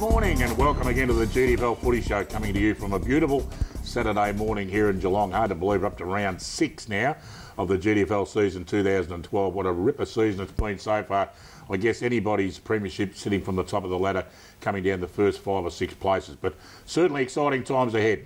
morning and welcome again to the GDFL Footy Show, coming to you from a beautiful Saturday morning here in Geelong. Hard to believe we're up to round 6 now of the GDFL season 2012. What a ripper season it's been so far. I guess anybody's premiership sitting from the top of the ladder, coming down the first 5 or 6 places. But certainly exciting times ahead.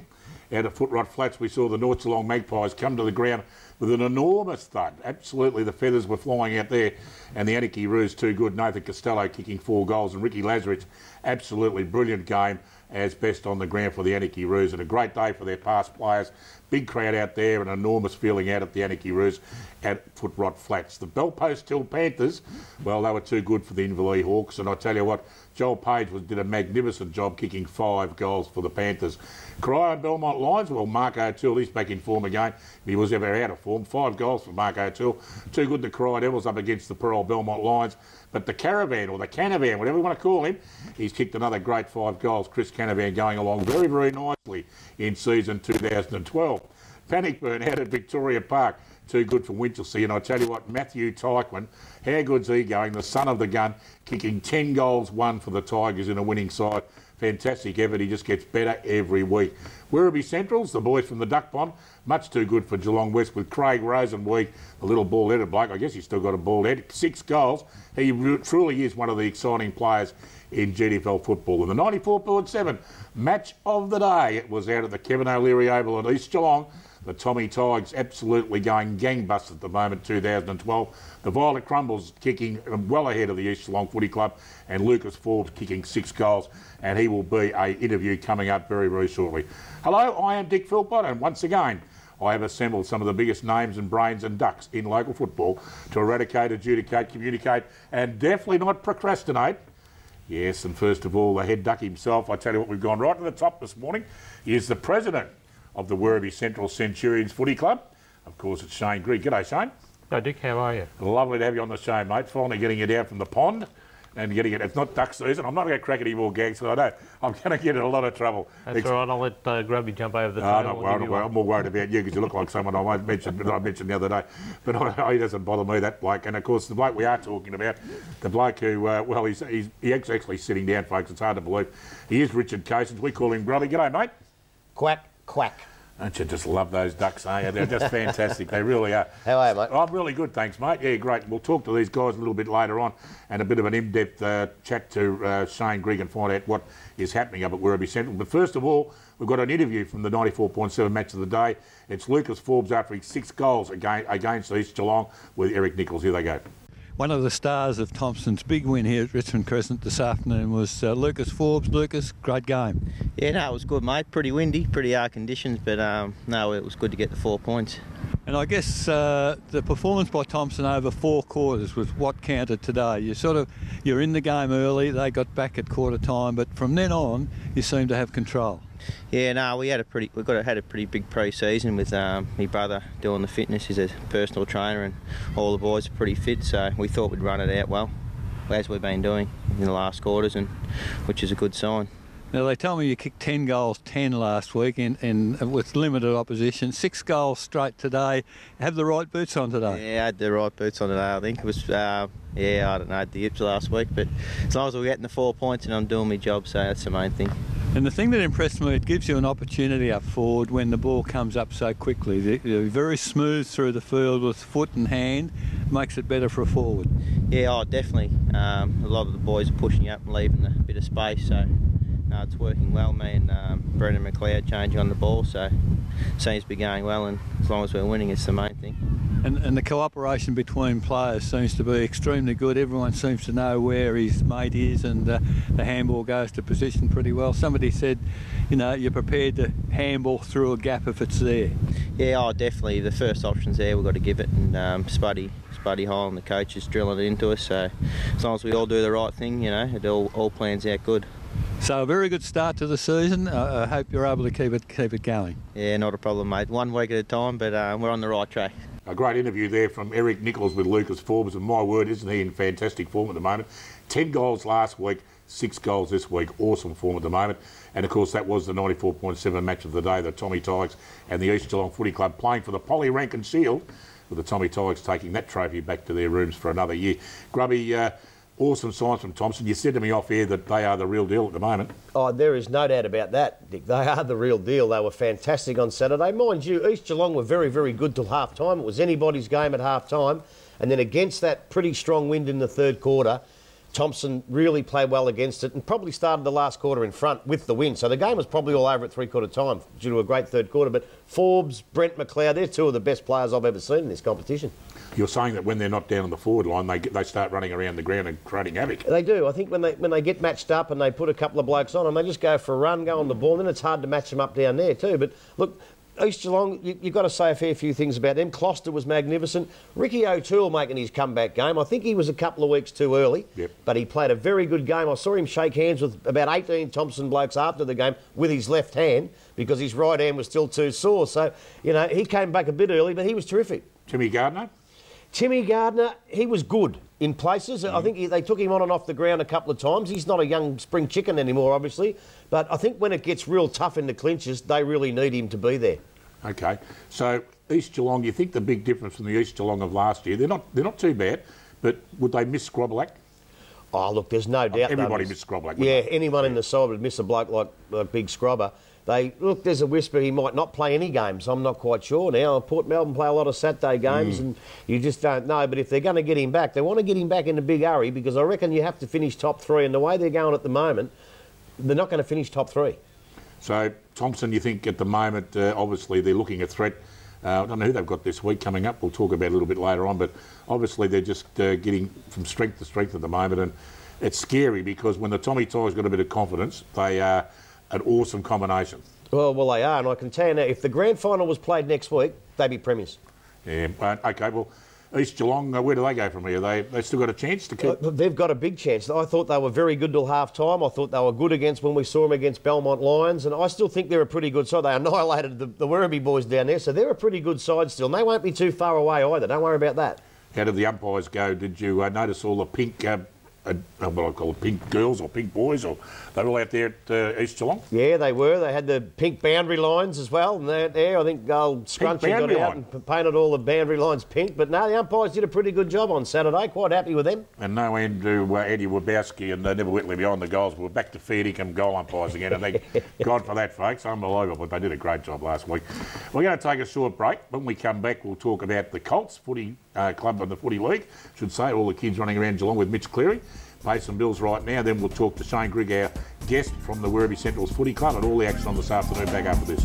Out at Footrot Flats, we saw the North Geelong Magpies come to the ground with an enormous thud. Absolutely, the feathers were flying out there, and the Anarchy Roos too good. Nathan Costello kicking 4 goals, and Ricky Lazarich, absolutely brilliant game as best on the ground for the Anarchy Roos, and a great day for their past players. Big crowd out there, an enormous feeling out at the Anarchy Roos at Footrot Flats. The Bellpost Hill Panthers, well, they were too good for the Inverleigh Hawks, and I tell you what, Joel Page did a magnificent job kicking 5 goals for the Panthers. Cry and Belmont Lions, well, Mark O'Toole, he's back in form again. If he was ever out of form, 5 goals for Mark O'Toole. Too good to Cry Devils up against the poor old Belmont Lions. But the Caravan, or the Canavan, whatever you want to call him, he's kicked another great 5 goals. Chris Canavan going along very, very nicely in season 2012. Panic burn out at Victoria Park. Too good for Winchelsea. And I tell you what, Matthew Tyquin, how good's he going? The son of the gun, kicking 10 goals, 1 for the Tigers in a winning side. Fantastic effort. He just gets better every week. Werribee Centrals, the boys from the Duck Pond, much too good for Geelong West with Craig Rosenweek, the little bald-headed bloke. I guess he's still got a bald head. 6 goals. He truly is one of the exciting players in GDFL football. And the 94.7 match of the day, it was out at the Kevin O'Leary Oval at East Geelong. The Tommy Tigers absolutely going gangbusters at the moment, 2012. The Violet Crumbles kicking well ahead of the East Geelong Footy Club, and Lucas Forbes kicking 6 goals, and he will be an interview coming up very, very shortly. Hello, I am Dick Philpott, and once again, I have assembled some of the biggest names and brains and ducks in local football to eradicate, adjudicate, communicate, and definitely not procrastinate. Yes, and first of all, the head duck himself. I tell you what, we've gone right to the top this morning. He is the president of the Werribee Central Centurions Footy Club. Of course, it's Shane Grigg. G'day, Shane. Hello, Dick. How are you? Lovely to have you on the show, mate. Finally getting you down from the pond and getting it. It's not duck season. I'm not going to crack any more gags, so I know I'm going to get in a lot of trouble. That's all right. I'll let Grubby jump over the table. No, don't worry. I'm more worried about you because you look like someone I mentioned the other day. But he doesn't bother me, that bloke. And, of course, the bloke we are talking about, the bloke who, well, he's actually sitting down, folks. It's hard to believe. He is Richard Cations. We call him Grubby. G'day, mate. Quack, quack. Don't you just love those ducks, eh? They're just fantastic. They really are. How are you, mate? I'm really good, thanks, mate. Yeah, great. We'll talk to these guys a little bit later on and a bit of an in-depth chat to Shane Grigg and find out what is happening up at Werribee Central. But first of all, we've got an interview from the 94.7 match of the day. It's Lucas Forbes after his 6 goals against East Geelong with Eric Nicholls. Here they go. One of the stars of Thomson's big win here at Richmond Crescent this afternoon was Lucas Forbes. Lucas, great game. Yeah, no, it was good, mate. Pretty windy, pretty hard conditions, but no, it was good to get the 4 points. And I guess the performance by Thomson over 4 quarters was what counted today. You're in the game early, they got back at quarter time, but from then on, you seem to have control. Yeah, no, we had a pretty big pre-season with my brother doing the fitness. He's a personal trainer, and all the boys are pretty fit. So we thought we'd run it out well, as we've been doing in the last quarters, and which is a good sign. Now they tell me you kicked 10 goals, 10 last week, with limited opposition. 6 goals straight today. Have the right boots on today? Yeah, I had the right boots on today. I think it was. Yeah, I don't know, I had the yips last week, but as long as we're getting the 4 points and I'm doing my job, so that's the main thing. And the thing that impressed me, it gives you an opportunity up forward when the ball comes up so quickly. They're very smooth through the field with foot and hand, makes it better for a forward. Yeah, oh, definitely. A lot of the boys are pushing up and leaving a bit of space, so it's working well. Me and Brendan McLeod changing on the ball, so it seems to be going well, and as long as we're winning, it's the main thing. And the cooperation between players seems to be extremely good. Everyone seems to know where his mate is, and the handball goes to position pretty well. Somebody said, you know, you're prepared to handball through a gap if it's there. Yeah, oh, definitely. The first option's there, we've got to give it, and Spuddy Hole and the coach is drilling it into us, so as long as we all do the right thing, you know, it all plans out good. So a very good start to the season. I hope you're able to keep it going. Yeah, not a problem, mate. 1 week at a time, but we're on the right track. A great interview there from Eric Nicholls with Lucas Forbes, and my word, isn't he in fantastic form at the moment? 10 goals last week, 6 goals this week. Awesome form at the moment. And of course, that was the 94.7 match of the day, the Tommy Tigers and the East Geelong Footy Club playing for the Polly Rankin Shield, with the Tommy Tigers taking that trophy back to their rooms for another year. Grubby, awesome signs from Thomson. You said to me off air that they are the real deal at the moment. Oh, there is no doubt about that, Dick. They are the real deal. They were fantastic on Saturday. Mind you, East Geelong were very, very good till half-time. It was anybody's game at half-time. And then against that pretty strong wind in the third quarter, Thomson really played well against it and probably started the last quarter in front with the win. So the game was probably all over at three-quarter time due to a great third quarter. But Forbes, Brent McLeod, they're two of the best players I've ever seen in this competition. You're saying that when they're not down on the forward line, they start running around the ground and creating havoc. They do. I think when they get matched up and they put a couple of blokes on and they just go for a run, go on the ball, and then it's hard to match them up down there too. But look, East Geelong, you've got to say a fair few things about them. Closter was magnificent. Ricky O'Toole making his comeback game. I think he was a couple of weeks too early, but he played a very good game. I saw him shake hands with about 18 Thomson blokes after the game with his left hand because his right hand was still too sore. So, you know, he came back a bit early, but he was terrific. Timmy Gardner? Timmy Gardner, he was good in places. I think they took him on and off the ground a couple of times. He's not a young spring chicken anymore, obviously. But I think when it gets real tough in the clinches, they really need him to be there. Okay. So East Geelong, you think the big difference from the East Geelong of last year, they're not too bad, but would they miss Scroblack? Oh, look, there's no doubt. Everybody missed Scroblack. Yeah, anyone in the side would miss a bloke like Big Scrobber. Look, there's a whisper he might not play any games. I'm not quite sure now. Port Melbourne play a lot of Saturday games and you just don't know. But if they're going to get him back, they want to get him back in a big hurry because I reckon you have to finish top three. And the way they're going at the moment, they're not going to finish top three. So Thomson, you think at the moment, obviously they're looking at threat. I don't know who they've got this week coming up. We'll talk about it a little bit later on. But obviously they're just getting from strength to strength at the moment. And it's scary because when the Tommy Ty's got a bit of confidence, they are an awesome combination. Well, they are, and I can tell you now, if the grand final was played next week, they'd be premiers. Yeah, okay, well, East Geelong, where do they go from here? They still got a chance to keep... They've got a big chance. I thought they were very good till half-time. I thought they were good against when we saw them against Belmont Lions, and I still think they're a pretty good side. They annihilated the Werribee boys down there, so they're a pretty good side still, and they won't be too far away either. Don't worry about that. How did the umpires go? Did you notice all the pink... what I call it, pink girls or pink boys, or they're all out there at East Geelong? Yeah, they were. They had the pink boundary lines as well. And there, I think Scrunchy got out and painted all the boundary lines pink. But no, the umpires did a pretty good job on Saturday. Quite happy with them. And no Andrew Eddie Wabowski and Never Whitley behind the goals. But we're back to fair income goal umpires again. And thank God for that, folks. Unbelievable. They did a great job last week. We're going to take a short break. When we come back, we'll talk about the Colts Footy Club and the Footy League. Should say all the kids running around Geelong with Mitch Cleary. Pay some bills right now. Then we'll talk to Shane Grigg, our guest from the Werribee Central's Footy Club, and all the action on this afternoon. Back after this.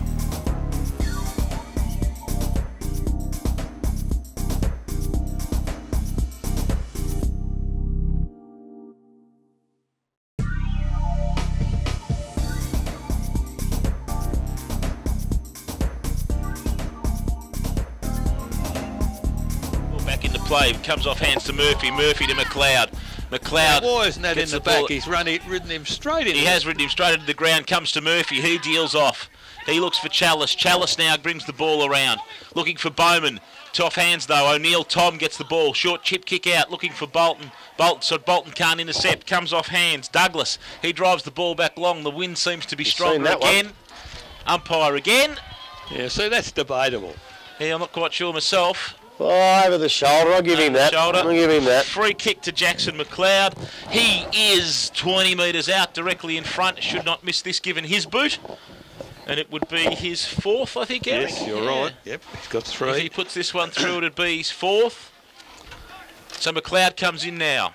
Back into play. Comes off hands to Murphy. Murphy to McLeod. McLeod. Why isn't that in the back? He's ridden him straight in. He has ridden him straight into the ground. Comes to Murphy. He deals off. He looks for Chalice. Chalice now brings the ball around. Looking for Bowman. Tough hands though. O'Neill Tom gets the ball. Short chip kick out. Looking for Bolton. Bolton can't intercept. Comes off hands. Douglas. He drives the ball back long. The wind seems to be stronger again. Umpire again. Yeah, so that's debatable. Yeah, I'm not quite sure myself. Oh, over the shoulder. I'll give him that. I'll give him that. Free kick to Jackson McLeod. He is 20 metres out, directly in front. Should not miss this given his boot. And it would be his fourth, I think, Eric. Yes, you're right. Yep, he's got three. If he puts this one through, it'd be his fourth. So McLeod comes in now.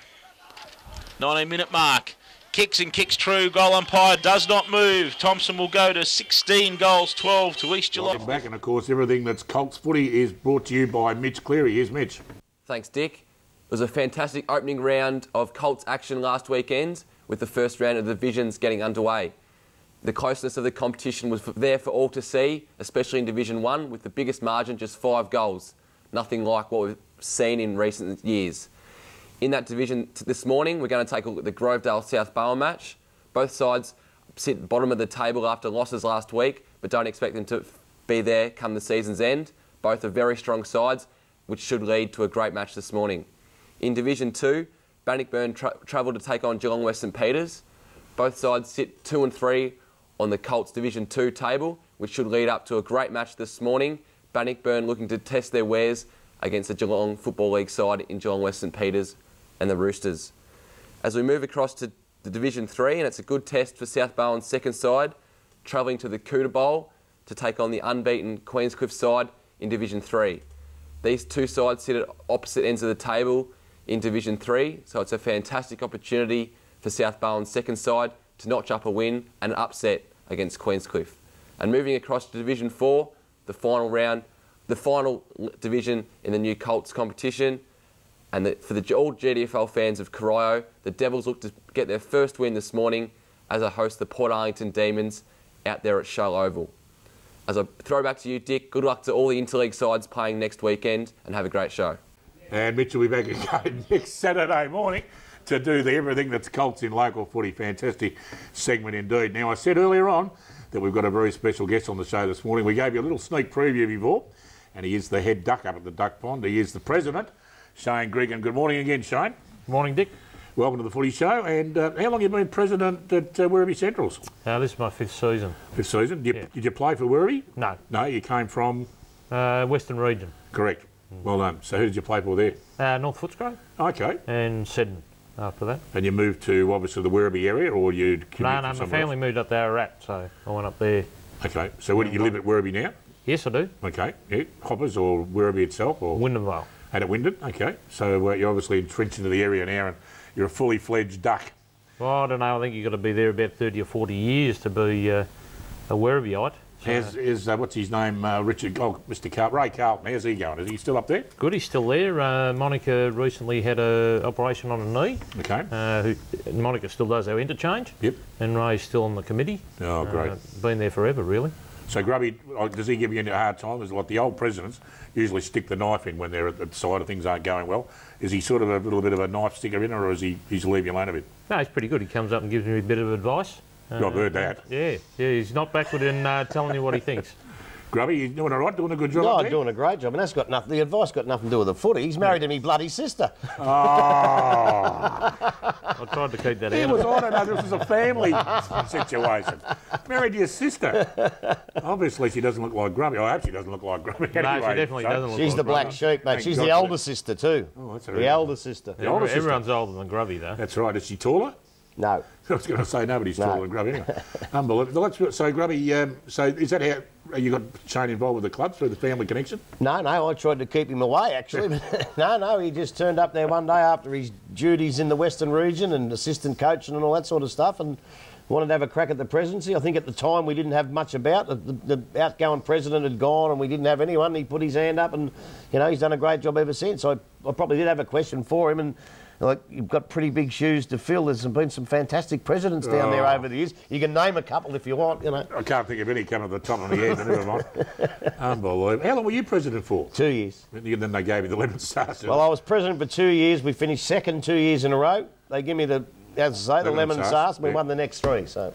19-minute mark. Kicks and kicks true. Goal umpire does not move. Thomson will go to 16 goals, 12 to East Geelong. Welcome back, and of course everything that's Colts Footy is brought to you by Mitch Cleary. Here's Mitch. Thanks, Dick. It was a fantastic opening round of Colts action last weekend, with the first round of the divisions getting underway. The closeness of the competition was there for all to see, especially in Division 1, with the biggest margin just 5 goals. Nothing like what we've seen in recent years. In that division this morning, we're going to take a look at the Grovedale-South Bowen match. Both sides sit bottom of the table after losses last week, but don't expect them to be there come the season's end. Both are very strong sides, which should lead to a great match this morning. In Division 2, Bannockburn travel to take on Geelong West St Peters. Both sides sit 2 and 3 on the Colts Division 2 table, which should lead up to a great match this morning. Bannockburn looking to test their wares against the Geelong Football League side in Geelong West St Peters and the Roosters. As we move across to the Division 3, and it's a good test for South Bowen's second side, travelling to the Cooter Bowl to take on the unbeaten Queenscliff side in Division 3. These two sides sit at opposite ends of the table in Division 3, so it's a fantastic opportunity for South Bowen's second side to notch up a win and an upset against Queenscliff. And moving across to Division 4, the final round, the final division in the new Colts competition. And for all GDFL fans of Corio, the Devils look to get their first win this morning as they host the Port Arlington Demons out there at Shell Oval. As I throw back to you, Dick, good luck to all the interleague sides playing next weekend and have a great show. And Mitch will be back again next Saturday morning to do everything that's Colts in local footy. Fantastic segment indeed. Now, I said earlier on that we've got a very special guest on the show this morning. We gave you a little sneak preview before, and he is the head duck up at the Duck Pond. He is the president, Shane Grigg. And good morning again, Shane. Morning, Dick. Welcome to the Footy Show. And how long have you been president at Werribee Centrals? This is my 5th season. 5th season. Did you play for Werribee? No. No, you came from? Western Region. Correct. Well done. So who did you play for there? North Footscray. Okay. And Seddon after that. And you moved to, obviously, the Werribee area, or you commuted No, from my family moved up there Ararat, so I went up there. Okay. So where do you live at Werribee now? Yes, I do. Okay. Yeah. Hoppers or Werribee itself? Or Wyndham Vale. And at Wyndham? Okay. So you're obviously entrenched into the area now, and you're a fully fledged duck. Well, I don't know. I think you've got to be there about 30 or 40 years to be a Werribeeite. So What's his name? Richard, Mr. Ray Carlton. How's he going? Is he still up there? good, he's still there. Monica recently had an operation on a knee. Okay. Monica still does our interchange. Yep. And Ray's still on the committee. Oh, great. Been there forever, really. So Grubby, does he give you a hard time? Is like the old presidents usually stick the knife in when they're at the side of things aren't going well. Is he sort of a little bit of a knife sticker in, or is he's leave you alone a bit? No, he's pretty good. He comes up and gives me a bit of advice. I've heard that. Yeah, he's not backward in telling you what he thinks. Grubby, you doing all right? Doing a good job? No, up I'm there? doing a great job, and that's got nothing. The advice got nothing to do with the footy. He's married to me bloody sister. Oh. I tried to keep that I out. don't know. This was a family situation. Married to your sister. Obviously, she doesn't look like Grubby. I hope she doesn't look like Grubby. No, Anyway, she definitely doesn't look She's like the black Grubby. sheep, mate. Thank She's God the for elder that. sister too. Oh, that's the elder sister. The older sister. Everyone's older than Grubby, though. That's right. Is she taller? No. I was going to say nobody's taller than Grubby anyway. Unbelievable. So Grubby, so is that how you got Shane involved with the club through the family connection? No, I tried to keep him away, actually. But no, he just turned up there one day after his duties in the Western region and assistant coaching and all that sort of stuff, and wanted to have a crack at the presidency. I think at the time we didn't have much about. The outgoing president had gone and we didn't have anyone. He put his hand up and, he's done a great job ever since. I probably did have a question for him, and you've got pretty big shoes to fill. There's been some fantastic presidents down there over the years. You can name a couple if you want, I can't think of any coming to the top of the head, but never mind. Unbelievable. How long were you president for? 2 years. And then they gave you the lemon stars. Well, I was president for 2 years. We finished second 2 years in a row. They give me the lemon sauce, and we won the next 3. So.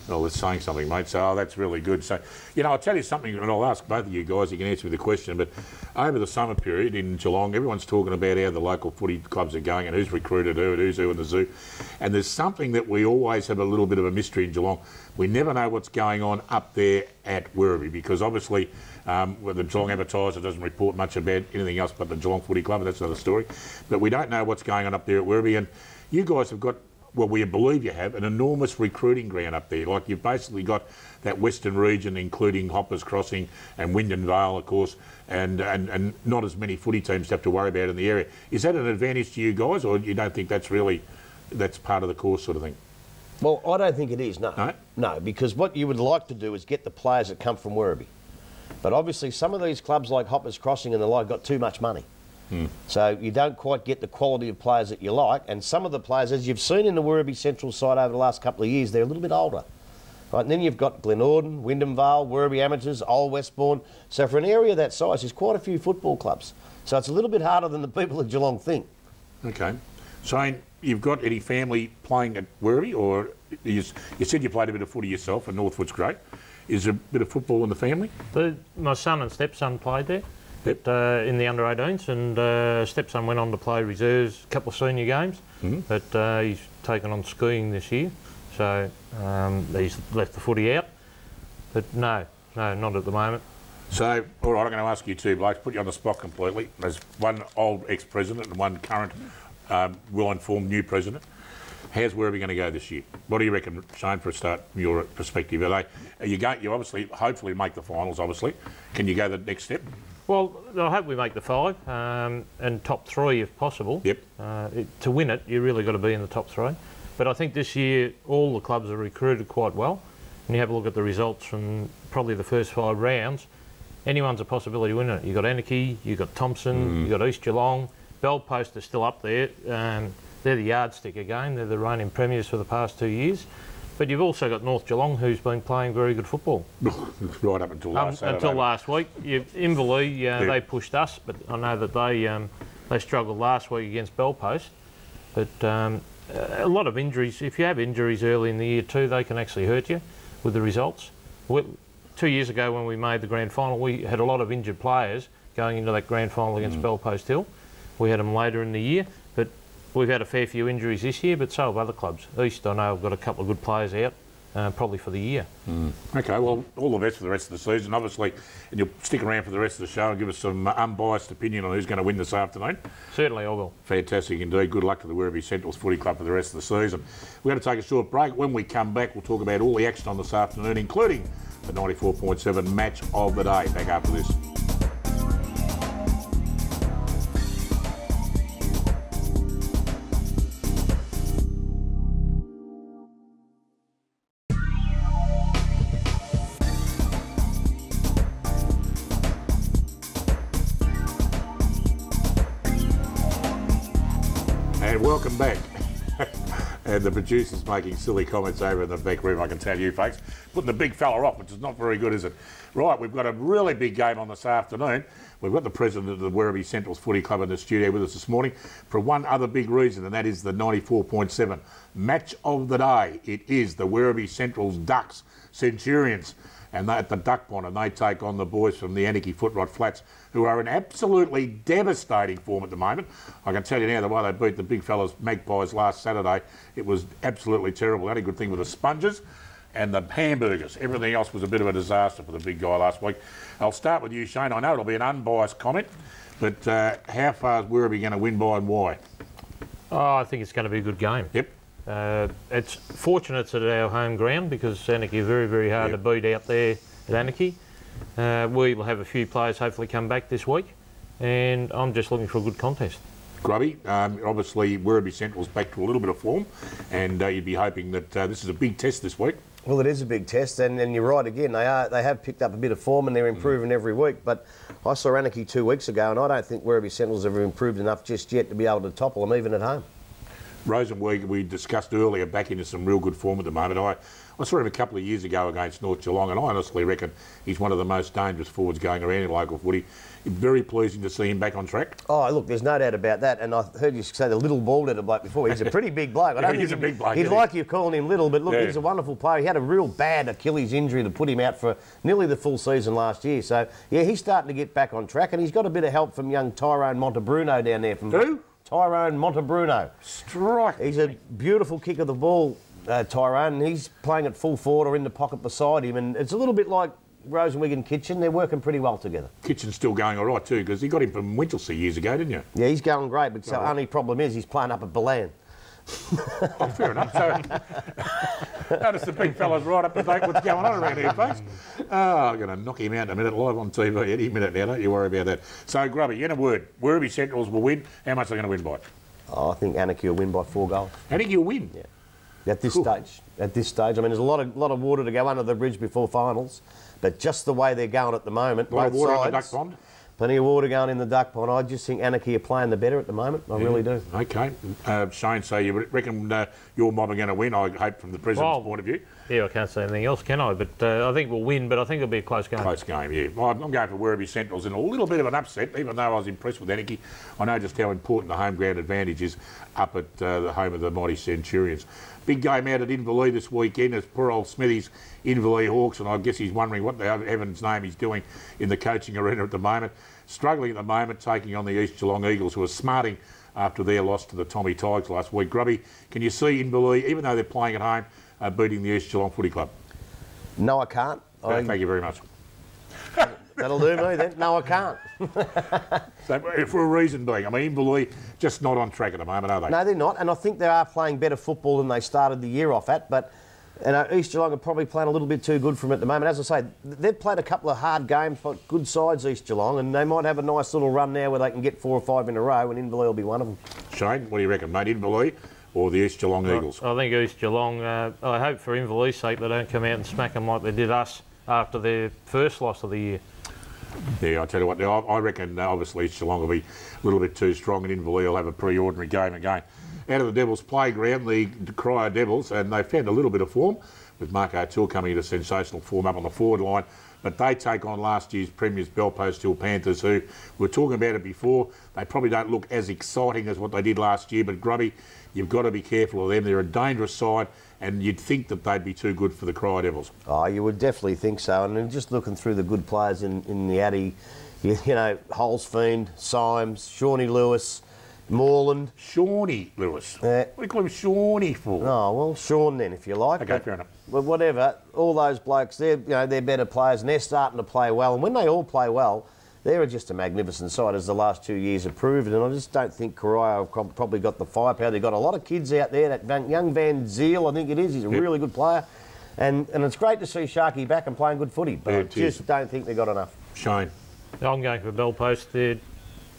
Well, it's saying something, mate. So that's really good. So, I'll tell you something, and I'll ask both of you guys. You can answer me the question. But over the summer period in Geelong, everyone's talking about how the local footy clubs are going and who's recruited who and who's who in the zoo. And there's something that we always have a little bit of a mystery in Geelong. We never know what's going on up there at Werribee, because obviously the Geelong Advertiser doesn't report much about anything else but the Geelong Footy Club, and that's another story. But we don't know what's going on up there at Werribee, and you guys have got, well, we believe you have, an enormous recruiting ground up there. Like, you've basically got that Western region, including Hoppers Crossing and Wyndham Vale, of course, and not as many footy teams to have to worry about in the area. Is that an advantage to you guys, or you don't think that's part of the course sort of thing? Well, I don't think it is, no. No? No, because what you would like to do is get the players that come from Werribee. But obviously some of these clubs like Hoppers Crossing and the like got too much money. So you don't quite get the quality of players that you like, and some of the players, as you've seen in the Werribee Central side over the last couple of years, they're a little bit older. Right, and then you've got Glenorden, Wyndham Vale, Werribee Amateurs, Old Westbourne. So for an area that size, there's quite a few football clubs. So it's a little bit harder than the people at Geelong think. Okay. Shane, you've got any family playing at Werribee, or you said you played a bit of footy yourself, and Northwood's great. Is there a bit of football in the family? My son and stepson played there. Yep. In the under-18s, and stepson went on to play reserves, a couple of senior games, but he's taken on skiing this year, so he's left the footy out. But no, not at the moment. So, all right, I'm going to ask you two blokes, put you on the spot completely. There's one old ex-president and one current, well-informed new president. How's Werribee going to go this year? What do you reckon, Shane, for a start, from your perspective? Are you obviously, hopefully make the finals, obviously. Can you go the next step? Well, I hope we make the 5 and top 3 if possible. Yep. To win it, you really got to be in the top 3. But I think this year all the clubs are recruited quite well. And you have a look at the results from probably the first 5 rounds, anyone's a possibility of winning it. You've got Anakie, you've got Thomson, you've got East Geelong. Belpost are still up there. They're the yardstick again. They're the reigning premiers for the past 2 years. But you've also got North Geelong, who's been playing very good football. Right up until last Saturday. Until last week. Inverleigh, they pushed us, but I know that they struggled last week against Belpost. But a lot of injuries. If you have injuries early in the year too, they can actually hurt you with the results. 2 years ago when we made the grand final, we had a lot of injured players going into that grand final against Belpost Hill. We had them later in the year, but we've had a fair few injuries this year, but so have other clubs. East, I know, have got a couple of good players out, probably for the year. Okay, well, all the best for the rest of the season, obviously, and you'll stick around for the rest of the show and give us some unbiased opinion on who's going to win this afternoon. Certainly I will. Fantastic indeed. Good luck to the Werribee Centrals Footy Club for the rest of the season. We're going to take a short break. When we come back, we'll talk about all the action on this afternoon, including the 94.7 match of the day. Back after this. And welcome back. And the producer's making silly comments over in the back room, I can tell you, folks. Putting the big fella off, which is not very good, is it? Right, we've got a really big game on this afternoon. We've got the president of the Werribee Centrals Footy Club in the studio with us this morning for one other big reason, and that is the 94.7 match of the day. It is the Werribee Centrals Ducks Centurions, and they're at the Duck Pond, and they take on the boys from the Anakie Footrot Flats, who are in absolutely devastating form at the moment. I can tell you now, the way they beat the big fellas Magpies last Saturday, it was absolutely terrible. The only good thing were the sponges and the hamburgers. Everything else was a bit of a disaster for the big guy last week. I'll start with you, Shane. I know it'll be an unbiased comment, but how far is Werribee going to win by and why? Oh, I think it's going to be a good game. Yep. It's fortunate it's at our home ground because Anakie are very, very hard to beat out there at Anakie. We will have a few players hopefully come back this week, and I'm just looking for a good contest. Grubby, obviously Werribee Central's back to a little bit of form, and you'd be hoping that this is a big test this week. Well, it is a big test, and you're right again. They have picked up a bit of form, and they're improving every week. But I saw Anakie 2 weeks ago, and I don't think Werribee Central's ever improved enough just yet to be able to topple them even at home. Rosenweig, we discussed earlier, back into some real good form at the moment. I saw him a couple of years ago against North Geelong, and I honestly reckon he's one of the most dangerous forwards going around in local footy. Very pleasing to see him back on track. Oh, look, there's no doubt about that. And I heard you say the little bald-headed bloke before. He's a pretty big bloke. He's a big bloke. He'd like you calling him little, but look, he's a wonderful player. He had a real bad Achilles injury that put him out for nearly the full season last year. So, yeah, he's starting to get back on track, and he's got a bit of help from young Tyrone Montebruno down there. Who? Tyrone Montebruno. Strike. He's a beautiful kick of the ball, Tyrone, and he's playing at full forward or in the pocket beside him, and it's a little bit like Rosenweig and Kitchen. They're working pretty well together. Kitchen's still going all right too, because he got him from Winchelsea years ago, didn't you? Yeah, he's going great, but the only problem is he's playing up at Belan. Oh, fair enough. So, notice the big fella's right up to date what's going on around here, folks. Oh, I'm going to knock him out in a minute, live on TV any minute now, don't you worry about that. So, Grubby, in a word, Werribee Centrals will win. How much are they going to win by? Oh, I think Anakie will win by 4 goals. Anakie will win? Yeah. At this stage, I mean, there's a lot of water to go under the bridge before finals, but just the way they're going at the moment, a lot of water in the Duck Pond? Plenty of water going in the Duck Pond. I just think Anakie are playing the better at the moment. I really do. Okay. Shane, so you reckon your mob are going to win, I hope, from the President's point of view? Yeah, I can't say anything else, can I? But I think we'll win, but I think it'll be a close game. Close game, yeah. I'm going for Werribee Centrals in a little bit of an upset, even though I was impressed with Anakie. I know just how important the home ground advantage is up at the home of the mighty Centurions. Big game out at Inverleigh this weekend as poor old Smithy's Inverleigh Hawks, and I guess he's wondering what the heaven's name he's doing in the coaching arena at the moment. Struggling at the moment, taking on the East Geelong Eagles, who are smarting after their loss to the Tommy Tigers last week. Grubby, can you see Inverleigh, even though they're playing at home, beating the East Geelong Footy Club? No, I can't. Thank you very much. That'll do me then. No, I can't. So for a reason being, I mean, Inverleigh just not on track at the moment, are they? No, they're not, and I think they are playing better football than they started the year off at, but East Geelong are probably playing a little bit too good for them at the moment. As I say, they've played a couple of hard games, but good sides, East Geelong, and they might have a nice little run now where they can get 4 or 5 in a row, and Inverleigh will be one of them. Shane, what do you reckon, mate? Inverleigh or the East Geelong Eagles? I think East Geelong, I hope for Inverleigh's sake they don't come out and smack them like they did us after their first loss of the year. Yeah, I tell you what, I reckon obviously East Geelong will be a little bit too strong, and Inverleigh will have a pretty ordinary game again. Out of the Devils' playground, the Cryer Devils, and they found a little bit of form with Mark O'Toole coming into sensational form up on the forward line. But they take on last year's Premiers Belpost Hill Panthers, who we were talking about it before. They probably don't look as exciting as what they did last year, but Grubby, you've got to be careful of them. They're a dangerous side, and you'd think that they'd be too good for the Cryer Devils. Oh, you would definitely think so. And just looking through the good players in the Addy, you know, Holsfiend, Symes, Shawnee Lewis, Moreland. Shawnee Lewis? What do you call him Shawnee for? Oh, well, Sean then, if you like. Okay, fair enough. But whatever, all those blokes, they're better players, and they're starting to play well. And when they all play well, they're just a magnificent side, as the last 2 years have proven. And I just don't think Cryer have probably got the firepower. They've got a lot of kids out there. That young Van Ziel, I think it is, he's a really good player. And it's great to see Sharky back and playing good footy, but I just don't think they've got enough. Shane? I'm going for Belpost. They're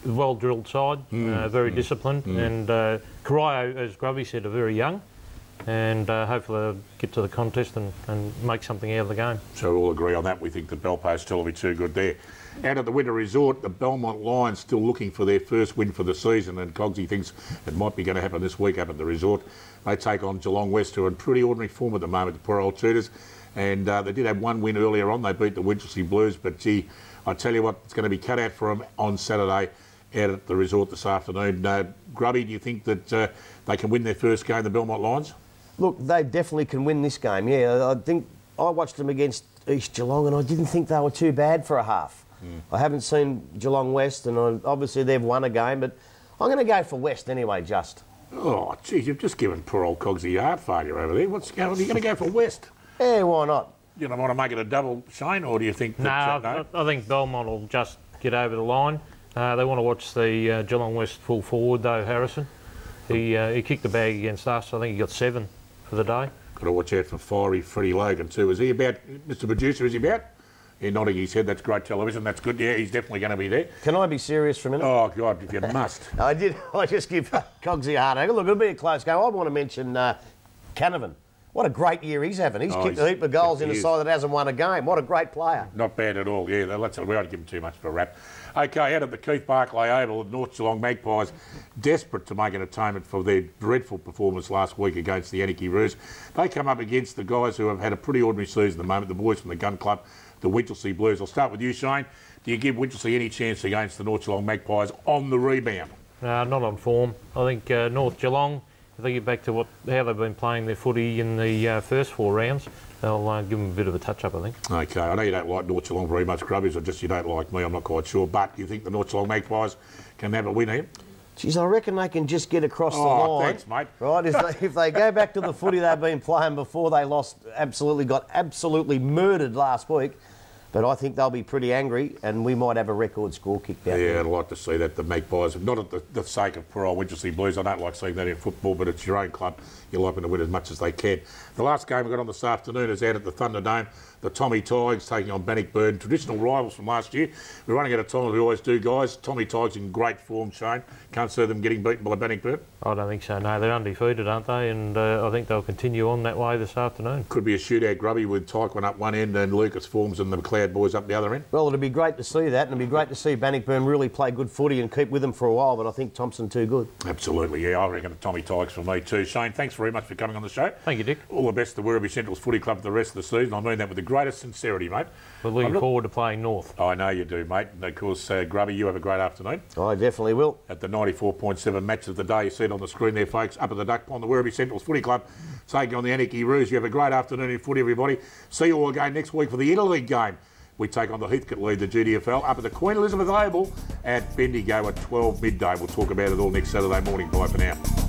a well-drilled side, very disciplined, and Cryer, as Grubby said, are very young, and hopefully they'll get to the contest and make something out of the game. So we all agree on that. We think that Belpost still will be too good there. Out at the Winter Resort, the Belmont Lions still looking for their first win for the season, and Cogsy thinks it might be going to happen this week up at the resort. They take on Geelong West, who are in pretty ordinary form at the moment, the poor old Tudors, and they did have one win earlier on. They beat the Winchelsea Blues, but gee, I tell you what, it's going to be cut out for them on Saturday out at the resort this afternoon. Grubby, do you think that they can win their first game, the Belmont Lions? Look, they definitely can win this game, yeah. I think I watched them against East Geelong and I didn't think they were too bad for a half. I haven't seen Geelong West, and obviously they've won a game, but I'm going to go for West anyway, just. Oh, geez, you've just given poor old Cogsy heart failure over there. What's going on? Are you going to go for West? Yeah, why not? You don't want to make it a double, Shane, or do you think that... No, I think Belmont will just get over the line. They want to watch the Geelong West full forward, though, Harrison. He kicked the bag against us. I think he got 7 for the day. Got to watch out for fiery Freddie Logan, too. Is he about, Mr Producer, is he about? Yeah, nodding his head. That's great television. That's good. Yeah, he's definitely going to be there. Can I be serious for a minute? Oh, God, if you must. I just give Cogsy a hard angle. Look, it'll be a close game. I want to mention Canavan. What a great year he's having. He's kicked a heap of goals in a side that hasn't won a game. What a great player. Not bad at all, yeah. We won't give him too much for a rap. OK, out at the Keith Barclay Oval, the North Geelong Magpies, desperate to make an atonement for their dreadful performance last week against the Anarchy Roos. They come up against the guys who have had a pretty ordinary season at the moment, the boys from the Gun Club, the Winchelsea Blues. I'll start with you, Shane. Do you give Winchelsea any chance against the North Geelong Magpies on the rebound? Not on form. I think North Geelong, if they get back to how they've been playing their footy in the first 4 rounds, they'll give them a bit of a touch-up, I think. OK, I know you don't like North Geelong very much, Grubbies, or just you don't like me, I'm not quite sure. But you think the North Geelong Magpies can have a win here? Geez, I reckon they can just get across the line. Thanks, mate. Right, if they go back to the footy they've been playing before they got absolutely murdered last week. But I think they'll be pretty angry, and we might have a record score kicked out. Yeah, I'd like to see that, the Magpies. Not at the sake of poor old Winchelsea Blues. I don't like seeing that in football, but it's your own club. You like them to win as much as they can. The last game we got on this afternoon is out at the Thunderdome. The Tommy Tigers taking on Bannockburn, traditional rivals from last year. We're running out of time as we always do, guys. Tommy Tigers in great form, Shane. Can't see them getting beaten by Bannockburn. I don't think so, no. They're undefeated, aren't they? And I think they'll continue on that way this afternoon. Could be a shootout, Grubby, with Tyquin up one end and Lucas Forbes and the McLeod boys up the other end. Well, it'd be great to see that, and it'd be great to see Bannockburn really play good footy and keep with them for a while, but I think Thomson too good. Absolutely, yeah. I reckon the Tommy Tigers for me too. Shane, thanks very much for coming on the show. Thank you, Dick. All the best to Werribee Central's footy club for the rest of the season. I mean that with the greatest sincerity, mate. We're looking forward to playing North. I know you do, mate. And of course, Grubby, you have a great afternoon. I definitely will. At the 94.7 match of the day, you see it on the screen there, folks, up at the Duck Pond, the Werribee Central's footy club, taking on the Anarchy Roos. You have a great afternoon in footy, everybody. See you all again next week for the Interleague game. We take on the Heathcote lead, the GDFL, up at the Queen Elizabeth Oval at Bendigo at 12 midday. We'll talk about it all next Saturday morning. Bye for now.